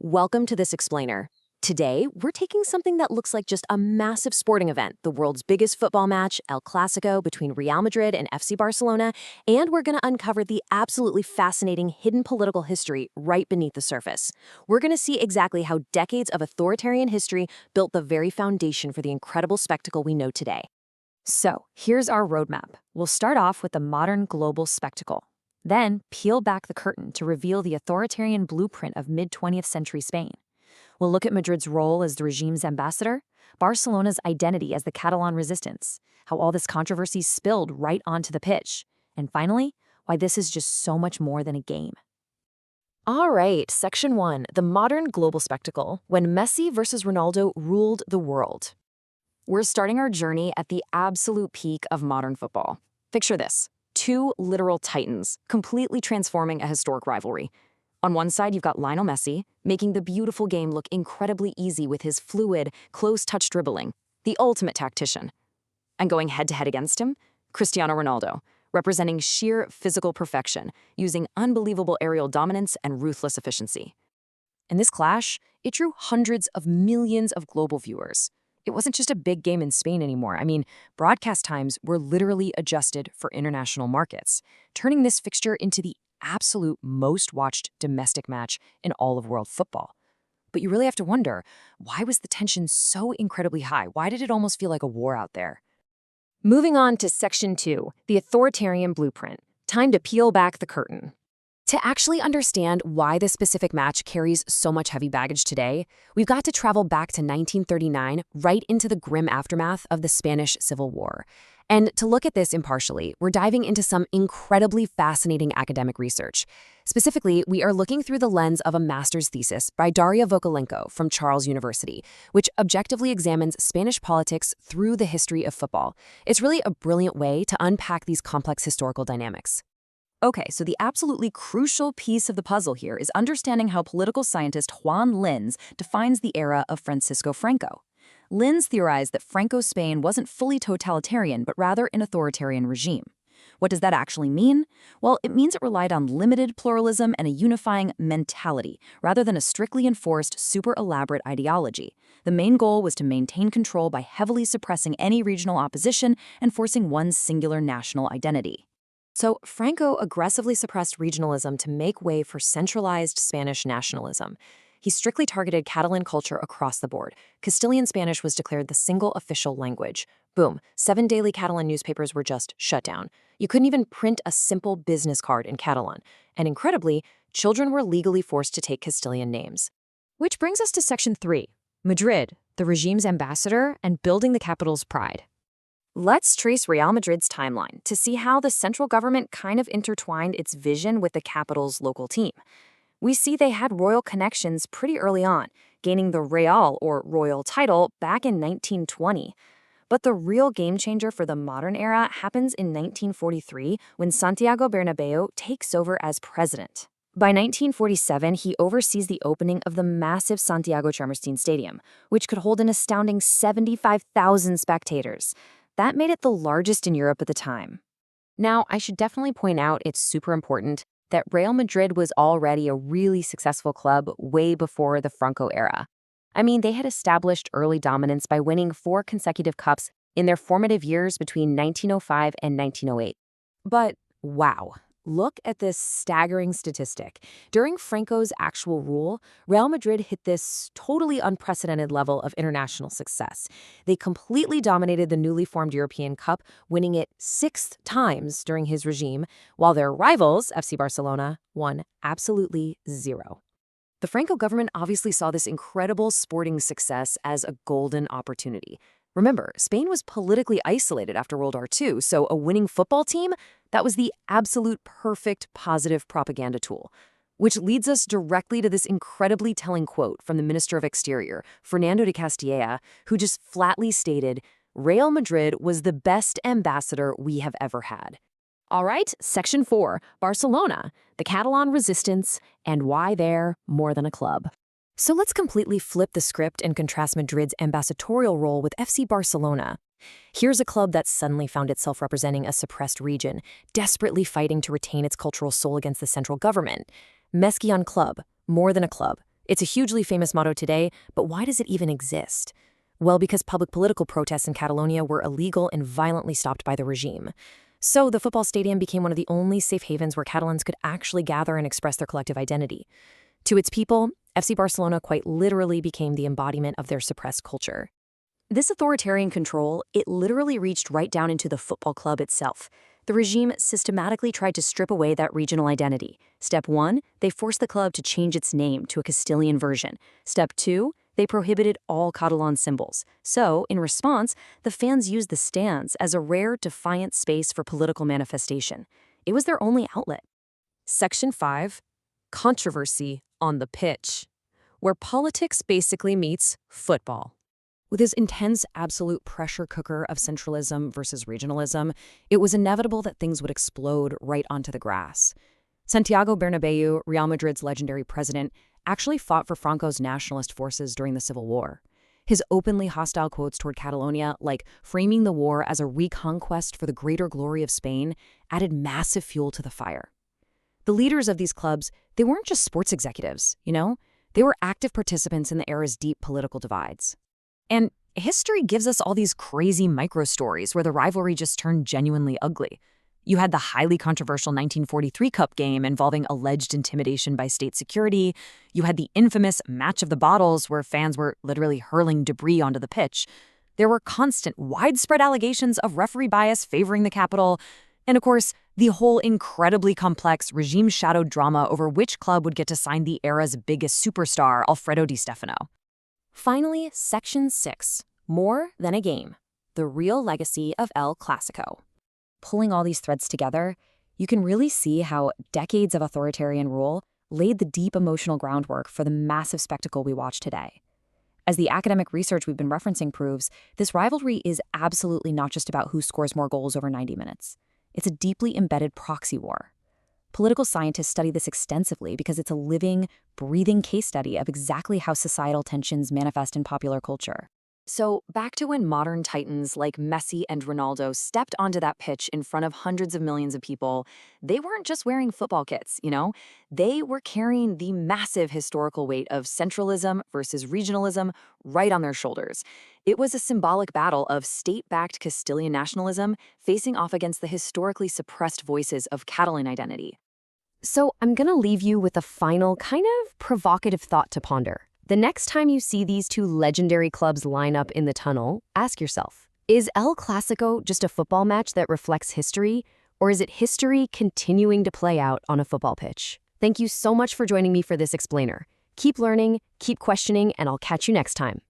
Welcome to this explainer. Today, we're taking something that looks like just a massive sporting event, the world's biggest football match, El Clásico, between Real Madrid and FC Barcelona, and we're going to uncover the absolutely fascinating hidden political history right beneath the surface. We're going to see exactly how decades of authoritarian history built the very foundation for the incredible spectacle we know today. So, here's our roadmap. We'll start off with the modern global spectacle. Then, peel back the curtain to reveal the authoritarian blueprint of mid-20th century Spain. We'll look at Madrid's role as the regime's ambassador, Barcelona's identity as the Catalan resistance, how all this controversy spilled right onto the pitch, and finally, why this is just so much more than a game. All right, Section 1, the modern global spectacle, when Messi versus Ronaldo ruled the world. We're starting our journey at the absolute peak of modern football. Picture this. Two literal titans, completely transforming a historic rivalry. On one side, you've got Lionel Messi, making the beautiful game look incredibly easy with his fluid, close-touch dribbling, the ultimate tactician. And going head-to-head against him, Cristiano Ronaldo, representing sheer physical perfection, using unbelievable aerial dominance and ruthless efficiency. In this clash, it drew hundreds of millions of global viewers. It wasn't just a big game in Spain anymore. I mean, broadcast times were literally adjusted for international markets, turning this fixture into the absolute most watched domestic match in all of world football. But you really have to wonder, why was the tension so incredibly high? Why did it almost feel like a war out there? Moving on to Section 2, the authoritarian blueprint. Time to peel back the curtain. To actually understand why this specific match carries so much heavy baggage today, we've got to travel back to 1939, right into the grim aftermath of the Spanish Civil War. And to look at this impartially, we're diving into some incredibly fascinating academic research. Specifically, we are looking through the lens of a master's thesis by Daria Vokolenko from Charles University, which objectively examines Spanish politics through the history of football. It's really a brilliant way to unpack these complex historical dynamics. Okay, so the absolutely crucial piece of the puzzle here is understanding how political scientist Juan Linz defines the era of Francisco Franco. Linz theorized that Franco's Spain wasn't fully totalitarian, but rather an authoritarian regime. What does that actually mean? Well, it means it relied on limited pluralism and a unifying mentality, rather than a strictly enforced, super elaborate ideology. The main goal was to maintain control by heavily suppressing any regional opposition and forcing one singular national identity. So Franco aggressively suppressed regionalism to make way for centralized Spanish nationalism. He strictly targeted Catalan culture across the board. Castilian Spanish was declared the single official language. Boom, 7 daily Catalan newspapers were just shut down. You couldn't even print a simple business card in Catalan. And incredibly, children were legally forced to take Castilian names. Which brings us to Section 3, Madrid, the regime's ambassador and building the capital's pride. Let's trace Real Madrid's timeline to see how the central government kind of intertwined its vision with the capital's local team. We see they had royal connections pretty early on, gaining the Real or royal title back in 1920. But the real game changer for the modern era happens in 1943 when Santiago Bernabéu takes over as president. By 1947, he oversees the opening of the massive Santiago Chamartín Stadium, which could hold an astounding 75,000 spectators. That made it the largest in Europe at the time. Now, I should definitely point out it's super important that Real Madrid was already a really successful club way before the Franco era. I mean, they had established early dominance by winning 4 consecutive cups in their formative years between 1905 and 1908. But wow. Look at this staggering statistic. During Franco's actual rule, Real Madrid hit this totally unprecedented level of international success. They completely dominated the newly formed European Cup, winning it 6 times during his regime, while their rivals, FC Barcelona, won absolutely 0. The Franco government obviously saw this incredible sporting success as a golden opportunity. Remember, Spain was politically isolated after World War II, so a winning football team, that was the absolute perfect positive propaganda tool. Which leads us directly to this incredibly telling quote from the Minister of Exterior, Fernando de Castilla, who just flatly stated, "Real Madrid was the best ambassador we have ever had." All right, Section 4, Barcelona, the Catalan resistance, and why they're more than a club. So let's completely flip the script and contrast Madrid's ambassadorial role with FC Barcelona. Here's a club that suddenly found itself representing a suppressed region, desperately fighting to retain its cultural soul against the central government. Mesquian club, more than a club. It's a hugely famous motto today, but why does it even exist? Well, because public political protests in Catalonia were illegal and violently stopped by the regime. So the football stadium became one of the only safe havens where Catalans could actually gather and express their collective identity. To its people, FC Barcelona quite literally became the embodiment of their suppressed culture. This authoritarian control, it literally reached right down into the football club itself. The regime systematically tried to strip away that regional identity. Step 1, they forced the club to change its name to a Castilian version. Step 2, they prohibited all Catalan symbols. So, in response, the fans used the stands as a rare, defiant space for political manifestation. It was their only outlet. Section 5, Controversy on the pitch, where politics basically meets football. With his intense, absolute pressure cooker of centralism versus regionalism, it was inevitable that things would explode right onto the grass. Santiago Bernabéu, Real Madrid's legendary president, actually fought for Franco's nationalist forces during the Civil War. His openly hostile quotes toward Catalonia, like framing the war as a reconquest for the greater glory of Spain, added massive fuel to the fire. The leaders of these clubs, they weren't just sports executives, They were active participants in the era's deep political divides. And history gives us all these crazy micro-stories where the rivalry just turned genuinely ugly. You had the highly controversial 1943 Cup game involving alleged intimidation by state security. You had the infamous Match of the Bottles where fans were literally hurling debris onto the pitch. There were constant, widespread allegations of referee bias favoring the capital. And of course, the whole incredibly complex regime-shadowed drama over which club would get to sign the era's biggest superstar, Alfredo Di Stefano. Finally, Section 6, More Than a Game, the real legacy of El Clásico. Pulling all these threads together, you can really see how decades of authoritarian rule laid the deep emotional groundwork for the massive spectacle we watch today. As the academic research we've been referencing proves, this rivalry is absolutely not just about who scores more goals over 90 minutes. It's a deeply embedded proxy war. Political scientists study this extensively because it's a living, breathing case study of exactly how societal tensions manifest in popular culture. So, back to when modern titans like Messi and Ronaldo stepped onto that pitch in front of hundreds of millions of people, they weren't just wearing football kits, They were carrying the massive historical weight of centralism versus regionalism right on their shoulders. It was a symbolic battle of state-backed Castilian nationalism facing off against the historically suppressed voices of Catalan identity. So, I'm gonna leave you with a final, kind of provocative thought to ponder. The next time you see these two legendary clubs line up in the tunnel, ask yourself, is El Clásico just a football match that reflects history, or is it history continuing to play out on a football pitch? Thank you so much for joining me for this explainer. Keep learning, keep questioning, and I'll catch you next time.